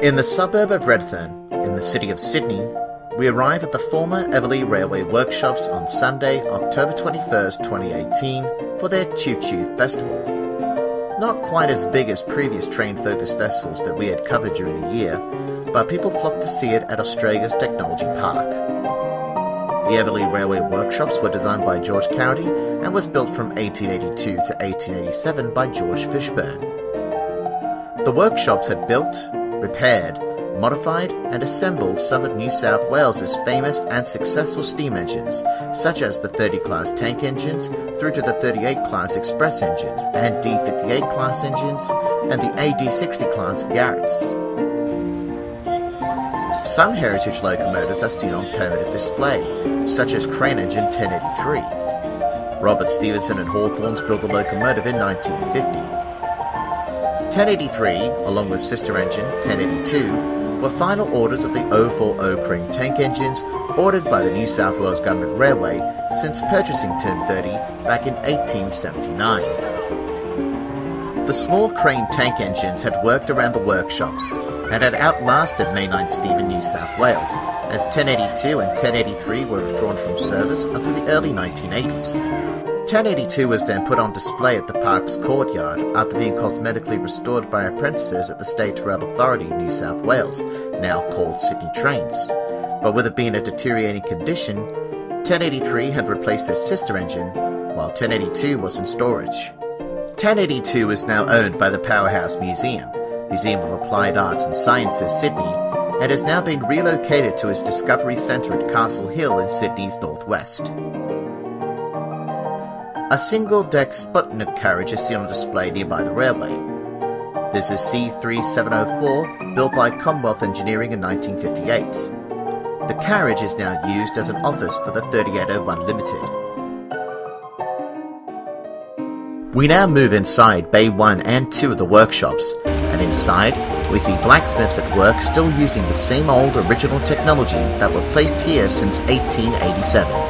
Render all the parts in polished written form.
In the suburb of Redfern, in the city of Sydney, we arrive at the former Everleigh Railway workshops on Sunday, October 21st, 2018 for their Choo Choo Festival. Not quite as big as previous train-focused festivals that we had covered during the year, but people flocked to see it at Australia's Technology Park. The Everleigh Railway workshops were designed by George Cowdy and was built from 1882 to 1887 by George Fishburn. The workshops had built, repaired, modified and assembled some of New South Wales's famous and successful steam engines, such as the 30 class tank engines through to the 38 class express engines and D58 class engines and the AD60 class Garretts. Some heritage locomotives are seen on permanent display, such as crane engine 1083. Robert Stevenson and Hawthorns built the locomotive in 1950. 1083, along with sister engine 1082, were final orders of the 040 crane tank engines ordered by the New South Wales Government Railway since purchasing 1030 back in 1879. The small crane tank engines had worked around the workshops and had outlasted mainline steam in New South Wales, as 1082 and 1083 were withdrawn from service until the early 1980s. 1082 was then put on display at the park's courtyard after being cosmetically restored by apprentices at the State Rail Authority in New South Wales, now called Sydney Trains. But with it being in a deteriorating condition, 1083 had replaced its sister engine, while 1082 was in storage. 1082 is now owned by the Powerhouse Museum of Applied Arts and Sciences, Sydney, and has now been relocated to its Discovery Centre at Castle Hill in Sydney's northwest. A single-deck Sputnik carriage is seen on display nearby the railway. This is C3704, built by Commonwealth Engineering in 1958. The carriage is now used as an office for the 3801 Limited. We now move inside Bay 1 and 2 of the workshops, and inside we see blacksmiths at work still using the same old original technology that were placed here since 1887.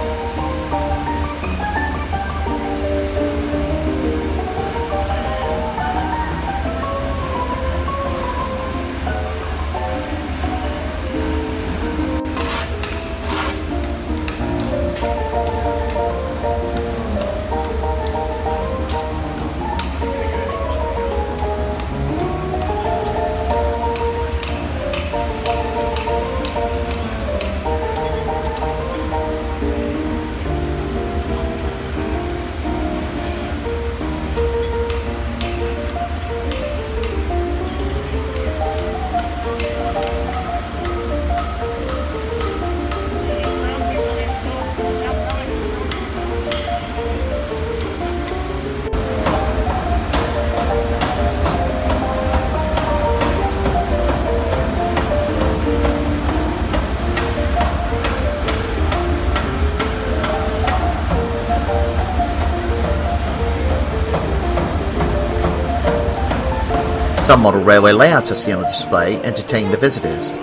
Some model railway layouts are seen on display entertaining the visitors,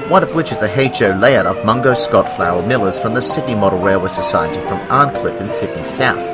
one of which is a HO layout of Mungo Scott Flower Millers from the Sydney Model Railway Society from Arncliffe in Sydney South.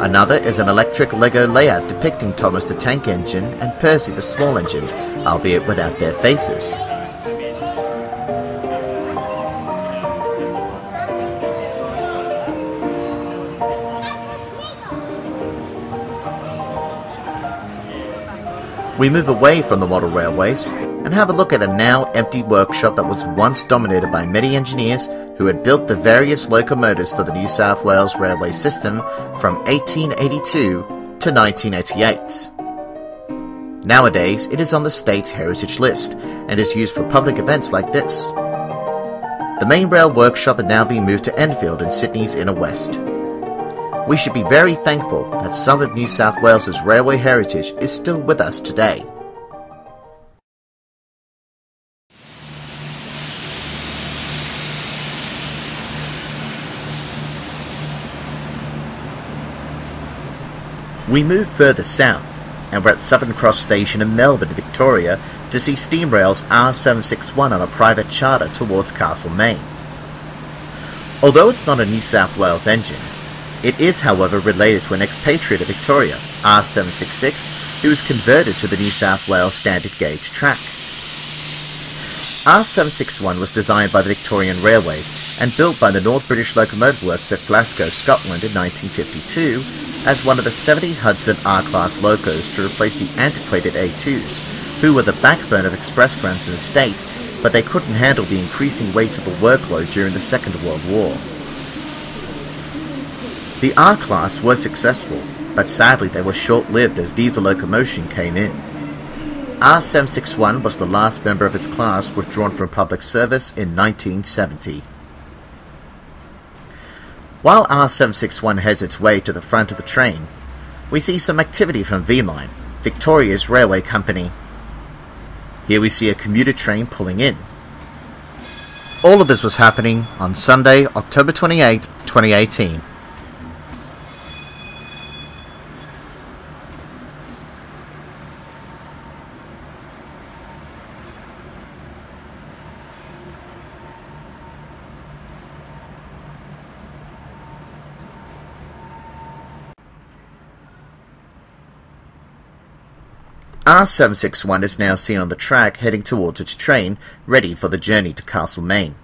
Another is an electric Lego layout depicting Thomas the tank engine and Percy the small engine, albeit without their faces. We move away from the model railways and have a look at a now empty workshop that was once dominated by many engineers who had built the various locomotives for the New South Wales railway system from 1882 to 1988. Nowadays, it is on the state's heritage list and is used for public events like this. The main rail workshop had now been moved to Enfield in Sydney's inner west. We should be very thankful that some of New South Wales's railway heritage is still with us today. We move further south, and we're at Southern Cross Station in Melbourne, Victoria, to see SteamRail's R761 on a private charter towards Castlemaine. Although it's not a New South Wales engine, it is however related to an expatriate of Victoria, R766, who was converted to the New South Wales standard gauge track. R761 was designed by the Victorian Railways and built by the North British Locomotive Works at Glasgow, Scotland in 1952 as one of the 70 Hudson R-Class locos to replace the antiquated A2s, who were the backbone of express runs in the state, but they couldn't handle the increasing weight of the workload during the Second World War. The R-Class was successful, but sadly they were short-lived as diesel locomotion came in. R761 was the last member of its class withdrawn from public service in 1970. While R761 heads its way to the front of the train, we see some activity from V-Line, Victoria's railway company. Here we see a commuter train pulling in. All of this was happening on Sunday, October 28, 2018. R761 is now seen on the track heading towards its train, ready for the journey to Castlemaine.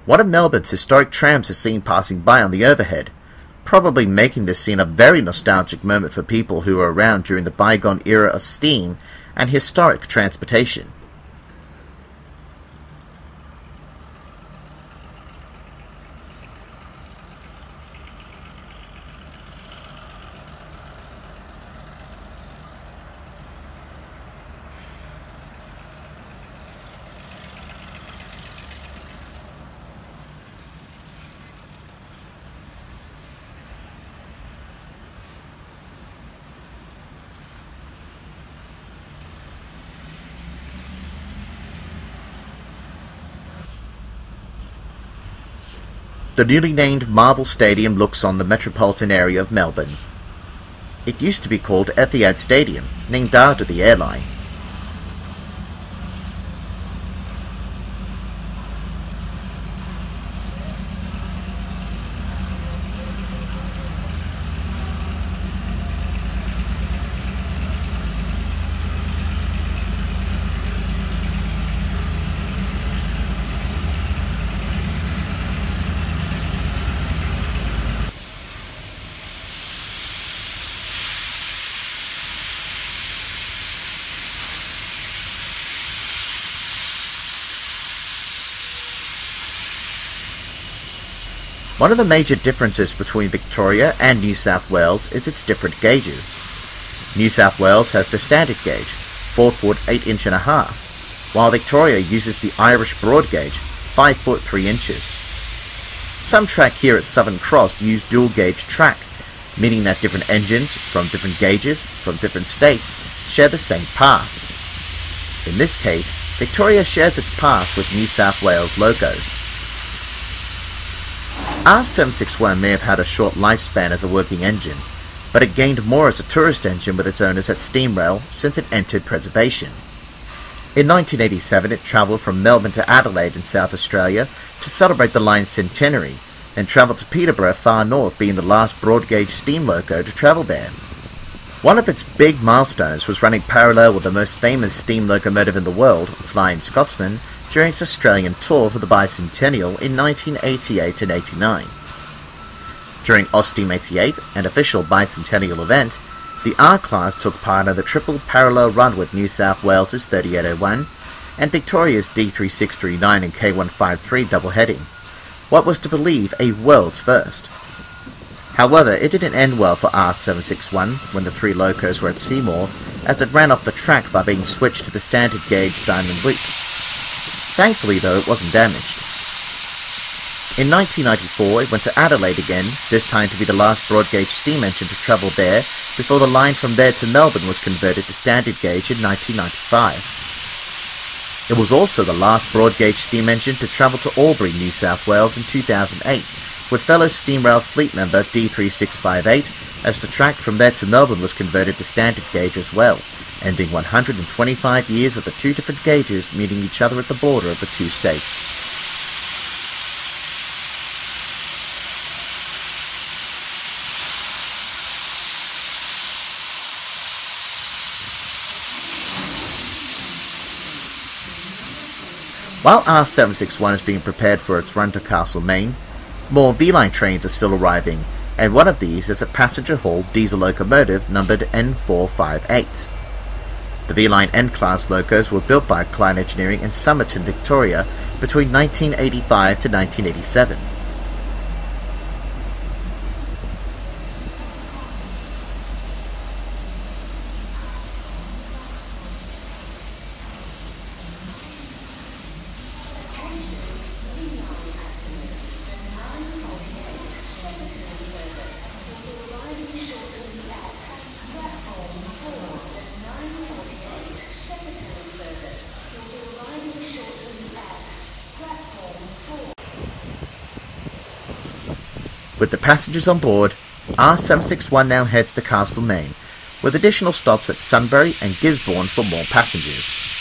One of Melbourne's historic trams is seen passing by on the overhead, probably making this scene a very nostalgic moment for people who were around during the bygone era of steam and historic transportation. The newly named Marvel Stadium looks on the metropolitan area of Melbourne. It used to be called Etihad Stadium, named after the airline. One of the major differences between Victoria and New South Wales is its different gauges. New South Wales has the standard gauge, 4 foot 8 inch and a half, while Victoria uses the Irish broad gauge, 5 foot 3 inches. Some track here at Southern Cross use dual gauge track, meaning that different engines from different gauges from different states share the same path. In this case, Victoria shares its path with New South Wales locos. R761 may have had a short lifespan as a working engine, but it gained more as a tourist engine with its owners at SteamRail since it entered preservation. In 1987 it travelled from Melbourne to Adelaide in South Australia to celebrate the line's centenary, and travelled to Peterborough far north, being the last broad-gauge steam loco to travel there. One of its big milestones was running parallel with the most famous steam locomotive in the world, Flying Scotsman, during its Australian tour for the bicentennial in 1988 and 89. During Austin 88, an official bicentennial event, the R-Class took part in the triple parallel run with New South Wales' 3801 and Victoria's D3639 and K153 double-heading, what was to believe a world's first. However, it didn't end well for R761 when the three locos were at Seymour, as it ran off the track by being switched to the standard gauge diamond loop. Thankfully though, it wasn't damaged. In 1994 it went to Adelaide again, this time to be the last broad gauge steam engine to travel there, before the line from there to Melbourne was converted to standard gauge in 1995. It was also the last broad gauge steam engine to travel to Albury, New South Wales in 2008, with fellow SteamRail fleet member D3658, as the track from there to Melbourne was converted to standard gauge as well, ending 125 years of the two different gauges meeting each other at the border of the two states. While R761 is being prepared for its run to Castlemaine, more V-Line trains are still arriving, and one of these is a passenger-haul diesel locomotive numbered N458. The V-Line N-Class locos were built by Klein Engineering in Somerton, Victoria between 1985 to 1987. With the passengers on board, R761 now heads to Castlemaine, with additional stops at Sunbury and Gisborne for more passengers.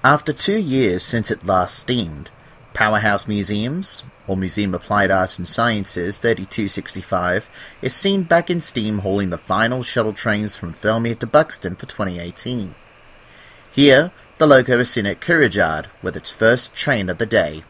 After 2 years since it last steamed, Powerhouse Museums, or Museum Applied Arts and Sciences 3265, is seen back in steam hauling the final shuttle trains from Thirlmere to Buxton for 2018. Here, the loco is seen at Couragard with its first train of the day.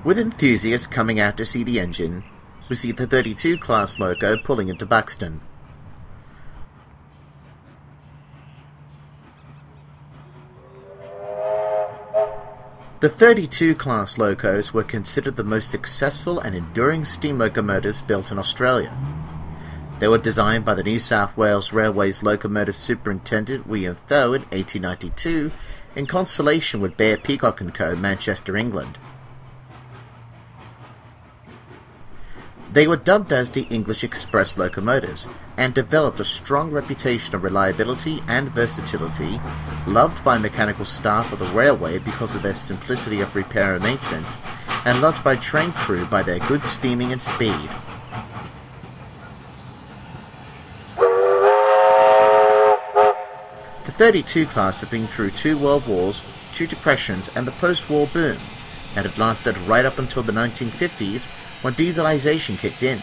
With enthusiasts coming out to see the engine, we see the 32 class loco pulling into Buxton. The 32 class locos were considered the most successful and enduring steam locomotives built in Australia. They were designed by the New South Wales Railway's locomotive superintendent William Tho in 1892 in consultation with Bear Peacock & Co., Manchester, England. They were dubbed as the English Express locomotives and developed a strong reputation of reliability and versatility, loved by mechanical staff of the railway because of their simplicity of repair and maintenance, and loved by train crew by their good steaming and speed. The 32 class had been through 2 world wars, 2 depressions and the post-war boom, and had lasted right up until the 1950s when dieselization kicked in.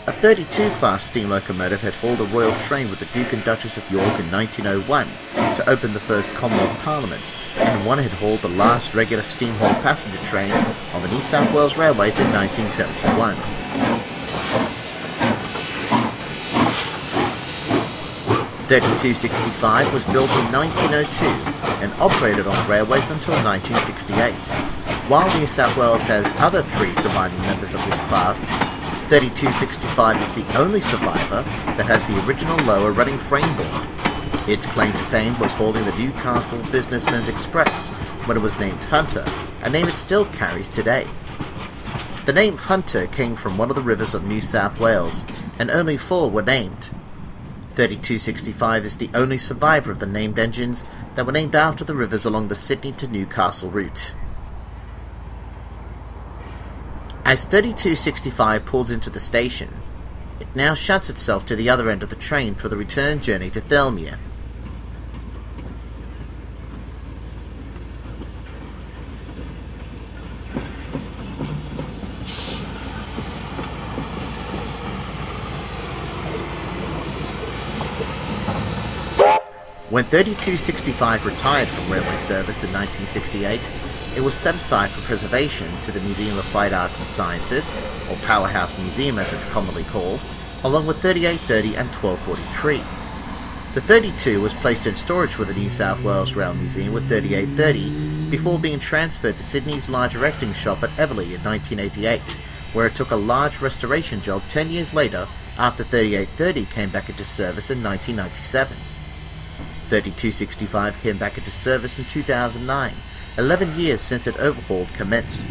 A 32 class steam locomotive had hauled a royal train with the Duke and Duchess of York in 1901 to open the first Commonwealth Parliament, and one had hauled the last regular steam haul passenger train on the New South Wales Railways in 1971. 3265 was built in 1902 and operated on railways until 1968. While New South Wales has other 3 surviving members of this class, 3265 is the only survivor that has the original lower running frame board. Its claim to fame was hauling the Newcastle Businessman's Express when it was named Hunter, a name it still carries today. The name Hunter came from one of the rivers of New South Wales, and only 4 were named. 3265 is the only survivor of the named engines that were named after the rivers along the Sydney to Newcastle route. As 3265 pulls into the station, it now shuts itself to the other end of the train for the return journey to Thirlmere. When 3265 retired from railway service in 1968, it was set aside for preservation to the Museum of Applied Arts and Sciences, or Powerhouse Museum as it's commonly called, along with 3830 and 1243. The 32 was placed in storage with the New South Wales Rail Museum with 3830 before being transferred to Sydney's large erecting shop at Everleigh in 1988, where it took a large restoration job 10 years later after 3830 came back into service in 1997. 3265 came back into service in 2009, 11 years since its overhaul commenced.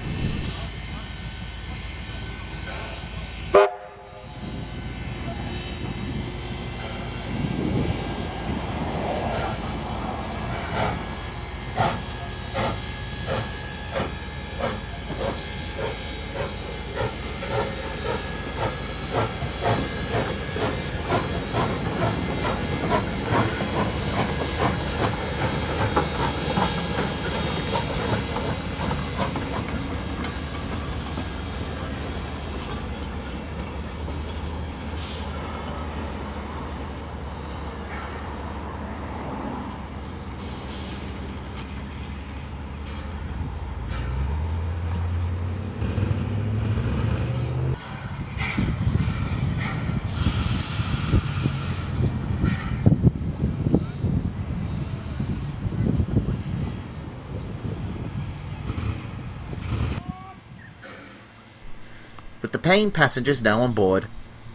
the paying passengers now on board,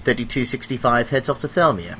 3265 heads off to Thirlmere.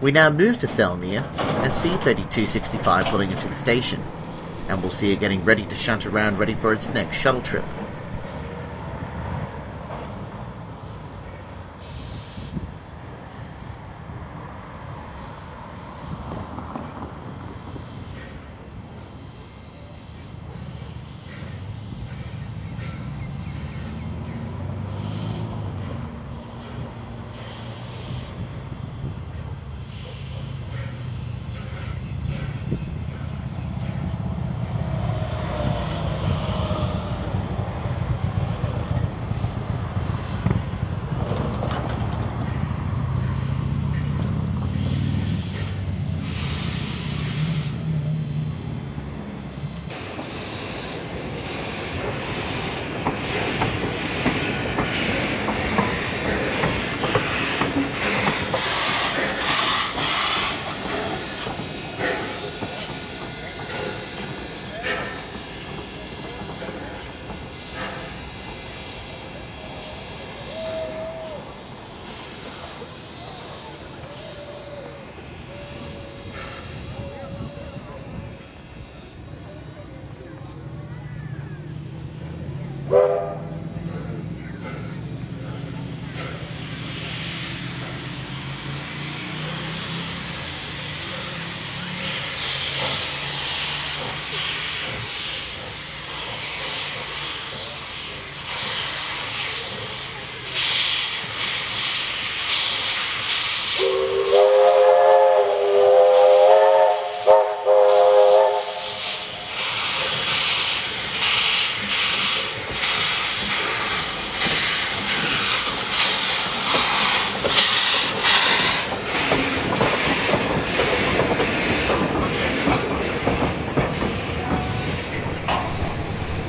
We now move to Thirlmere and see 3265 pulling into the station, and we'll see her getting ready to shunt around ready for its next shuttle trip.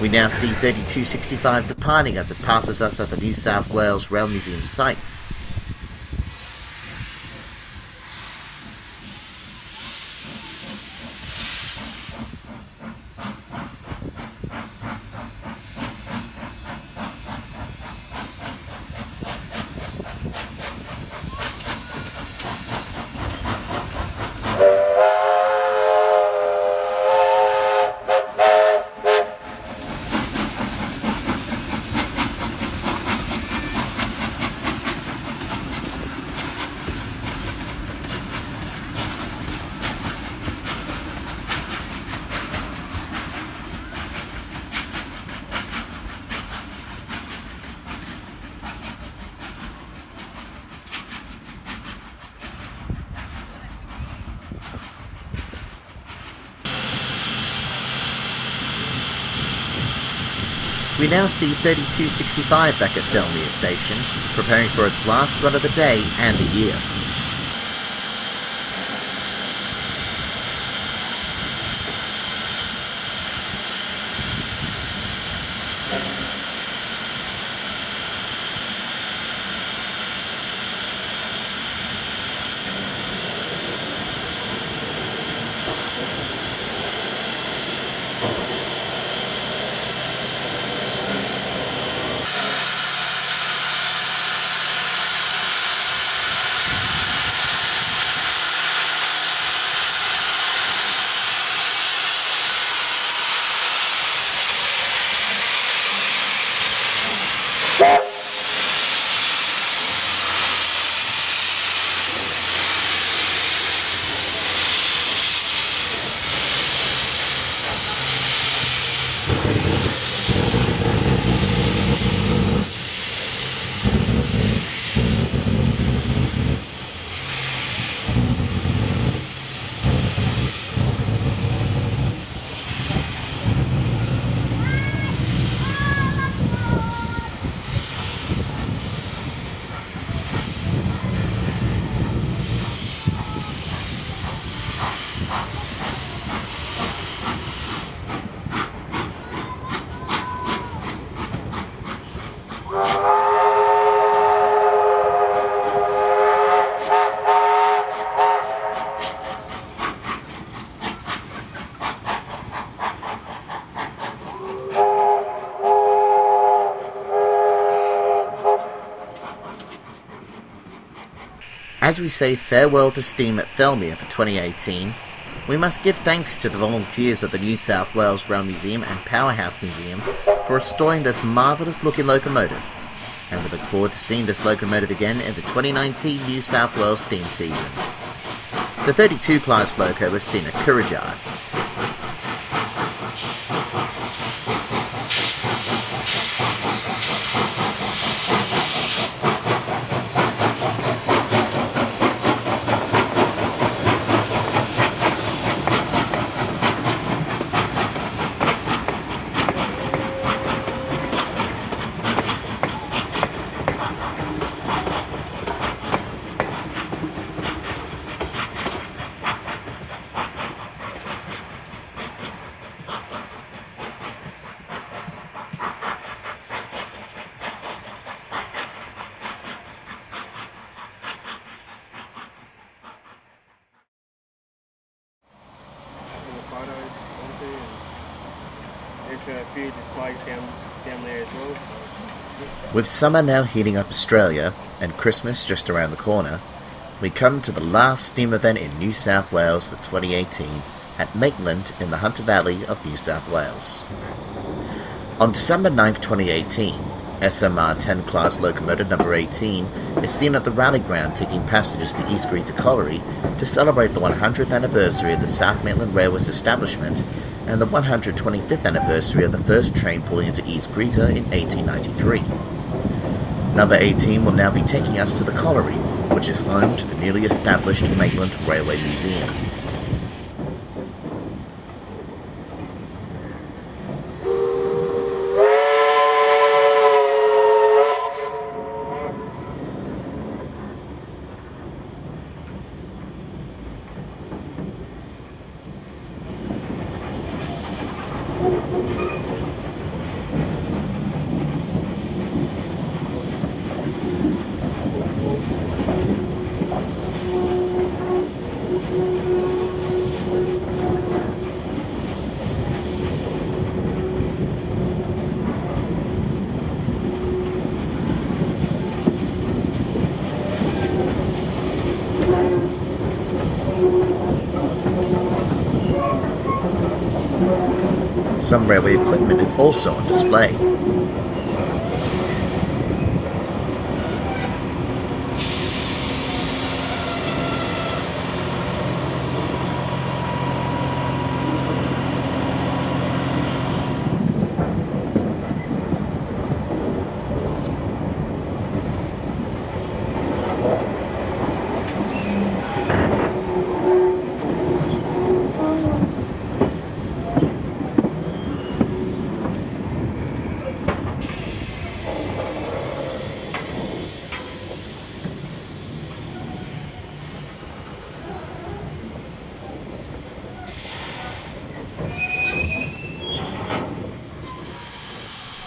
We now see 3265 departing as it passes us at the New South Wales Rail Museum sites. We now see 3265 back at Thirlmere Station, preparing for its last run of the day and the year. As we say farewell to steam at Thirlmere for 2018, we must give thanks to the volunteers of the New South Wales Rail Museum and Powerhouse Museum for restoring this marvellous looking locomotive, and we look forward to seeing this locomotive again in the 2019 New South Wales steam season. The 32 class loco was seen at Kurrajong. There's a few displays down there as well. With summer now heating up Australia and Christmas just around the corner, we come to the last steam event in New South Wales for 2018 at Maitland in the Hunter Valley of New South Wales. On December 9th, 2018, SMR 10 class locomotive number 18 is seen at the rally ground taking passengers to East Greta colliery to celebrate the 100th anniversary of the South Maitland Railway's establishment and the 125th anniversary of the first train pulling into East Greta in 1893. Number 18 will now be taking us to the colliery, which is home to the newly established Maitland Railway Museum. Some railway equipment is also on display.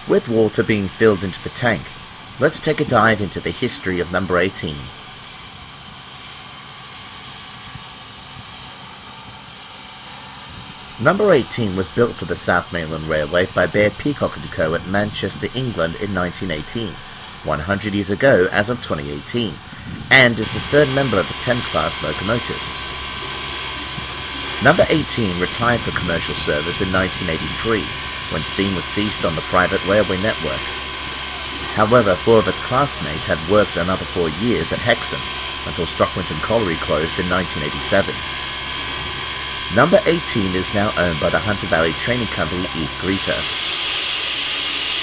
With water being filled into the tank, let's take a dive into the history of number 18. Number 18 was built for the South Maitland Railway by Bear Peacock & Co. at Manchester, England in 1918, 100 years ago as of 2018, and is the third member of the 10 class locomotives. Number 18 retired for commercial service in 1983, when steam was ceased on the private railway network. However, 4 of its classmates had worked another 4 years at Hexham, until Stockington Colliery closed in 1987. Number 18 is now owned by the Hunter Valley Training Company East Greta.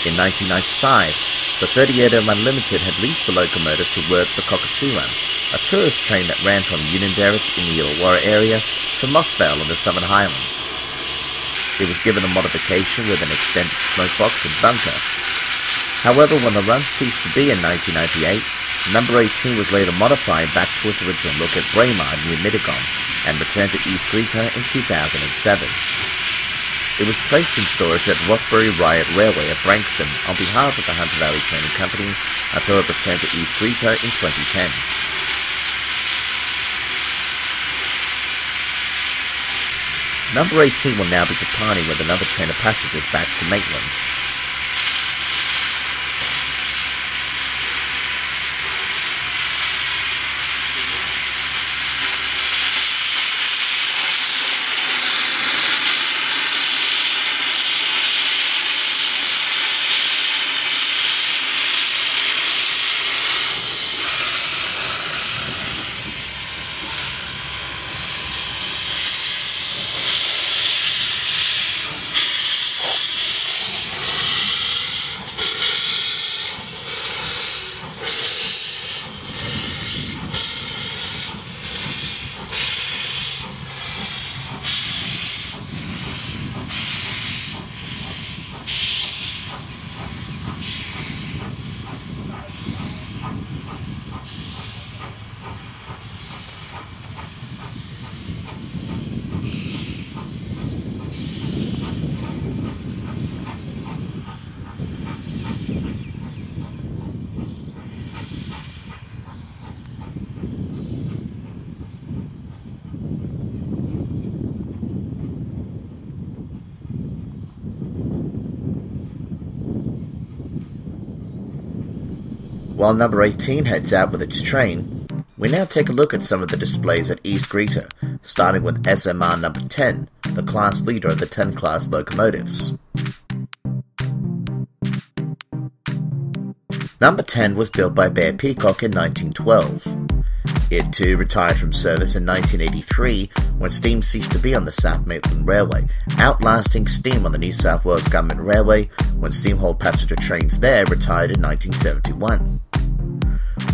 In 1995, the 38M Unlimited had leased the locomotive to work the Cockatoo Run, a tourist train that ran from Unanderrick in the Illawarra area to Mossvale in the Southern Highlands. It was given a modification with an extended smoke box and bunker. However, when the run ceased to be in 1998, number 18 was later modified back to its original look at Braemar near Middleton and returned to East Greta in 2007. It was placed in storage at Rothbury Riot Railway at Branxton on behalf of the Hunter Valley Training Company until it returned to East Greta in 2010. Number 18 will now be departing with another train of passengers back to Maitland. While number 18 heads out with its train, we now take a look at some of the displays at East Greta, starting with SMR number 10, the class leader of the 10 class locomotives. Number 10 was built by Bear Peacock in 1912. It too retired from service in 1983 when steam ceased to be on the South Maitland Railway, outlasting steam on the New South Wales Government Railway when steam hauled passenger trains there retired in 1971.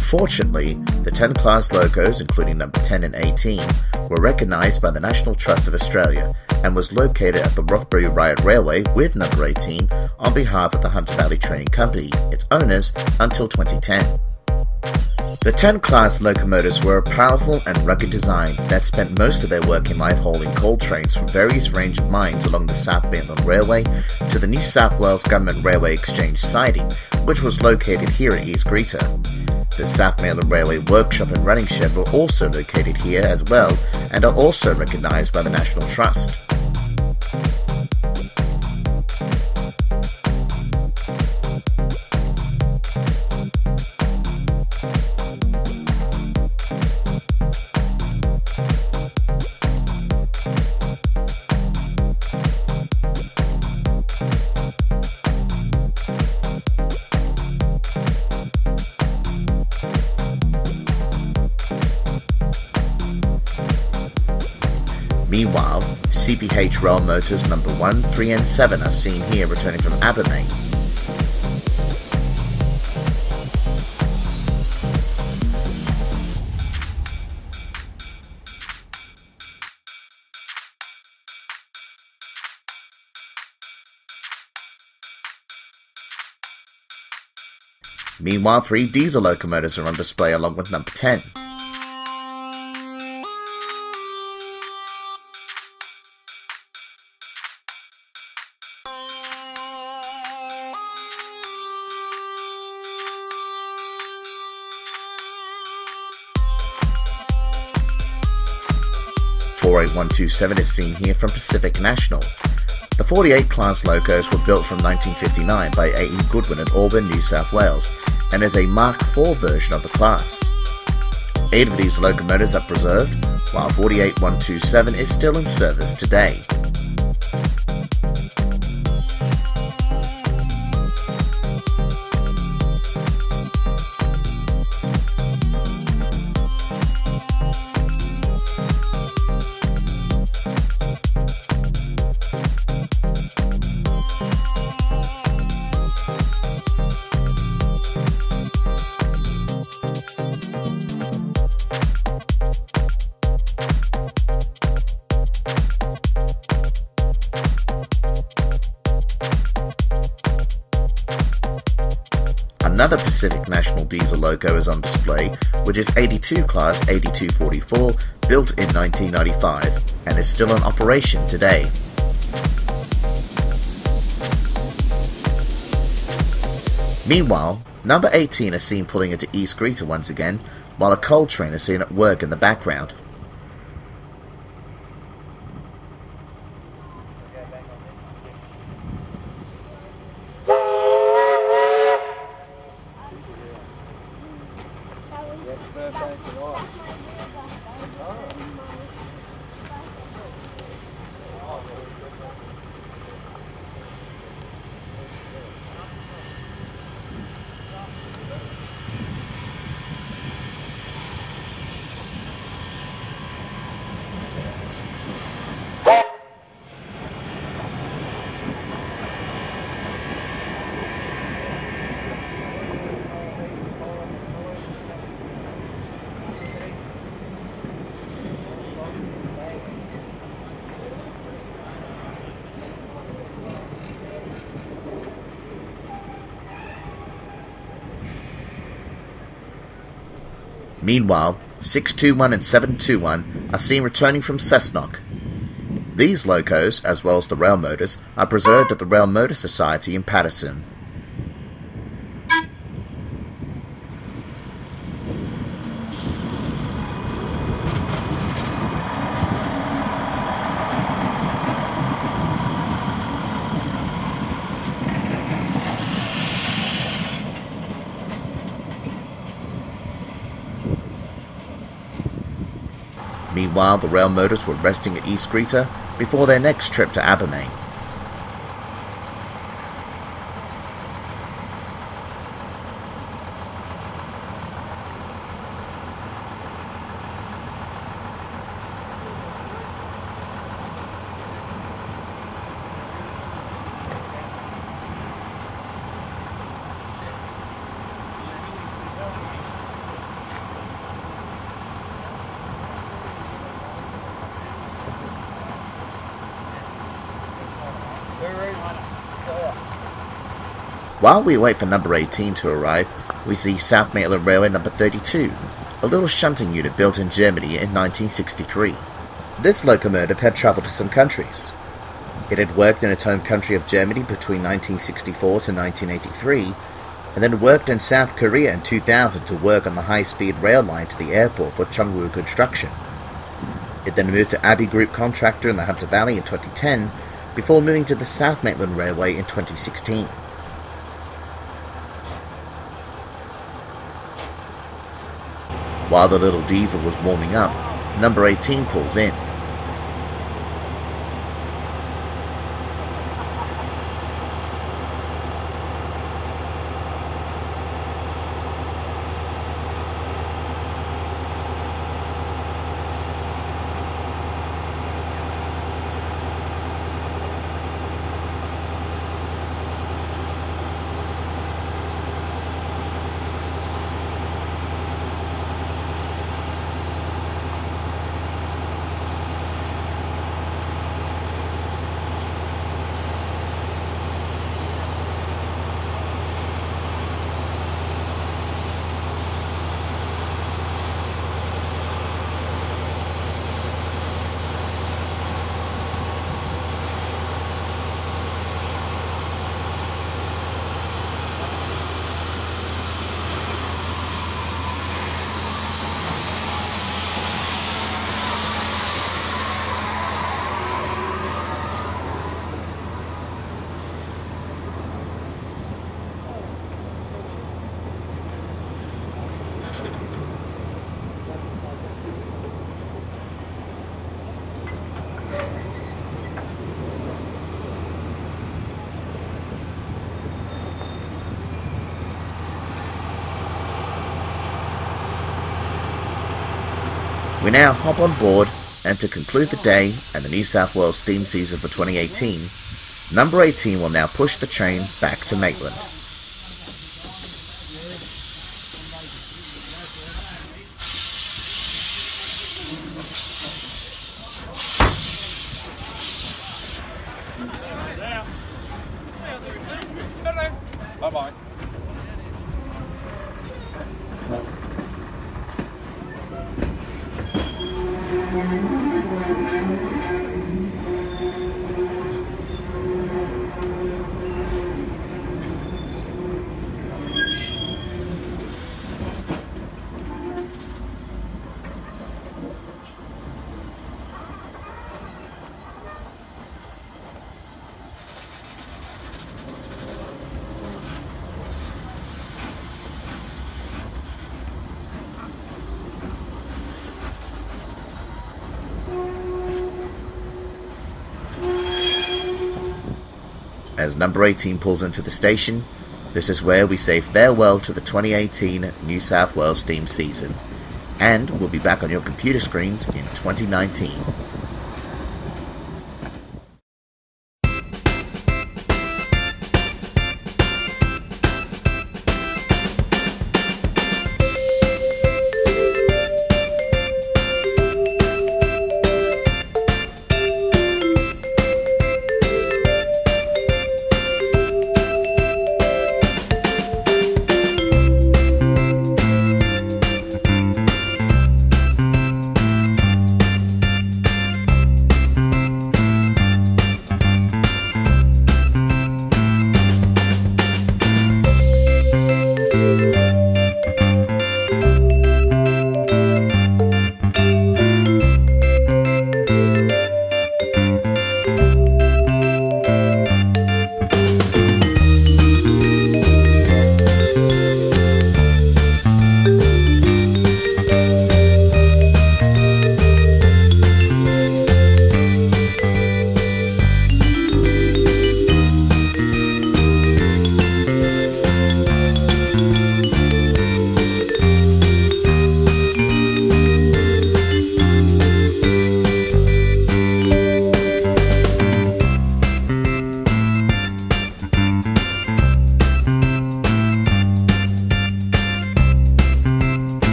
Fortunately, the 10 class locos, including number 10 and 18, were recognised by the National Trust of Australia and was located at the Rothbury Riot Railway with number 18 on behalf of the Hunter Valley Training Company, its owners, until 2010. The 10 class locomotives were a powerful and rugged design that spent most of their working life hauling coal trains from various range of mines along the South Maitland Railway to the New South Wales Government Railway Exchange siding, which was located here at East Greta. The South Maitland Railway workshop and running shed were also located here as well and are also recognised by the National Trust. Meanwhile, CPH rail motors number 1, 3 and 7 are seen here returning from Aberdeen. Meanwhile, 3 diesel locomotives are on display along with number 10. .48127 is seen here from Pacific National. The 48 class locos were built from 1959 by A.E. Goodwin at Auburn, New South Wales, and is a Mark IV version of the class. 8 of these locomotives are preserved, while 48127 is still in service today. Another Pacific National diesel loco is on display, which is 82 class 8244, built in 1995, and is still in operation today. Meanwhile, number 18 is seen pulling into East Greta once again, while a coal train is seen at work in the background. Meanwhile, 621 and 721 are seen returning from Cessnock. These locos, as well as the rail motors, are preserved at the Rail Motor Society in Paterson. Meanwhile, the rail motors were resting at East Greta before their next trip to Castlemaine. While we wait for number 18 to arrive, we see South Maitland Railway number 32, a little shunting unit built in Germany in 1963. This locomotive had travelled to some countries. It had worked in its home country of Germany between 1964 to 1983, and then worked in South Korea in 2000 to work on the high-speed rail line to the airport for Chungwoo Construction. It then moved to Abbey Group Contractor in the Hunter Valley in 2010, before moving to the South Maitland Railway in 2016. While the little diesel was warming up, number 18 pulls in. We now hop on board, and to conclude the day and the New South Wales steam season for 2018, number 18 will now push the train back to Maitland. Bye-bye. As number 18 pulls into the station, this is where we say farewell to the 2018 New South Wales steam season, and we'll be back on your computer screens in 2019.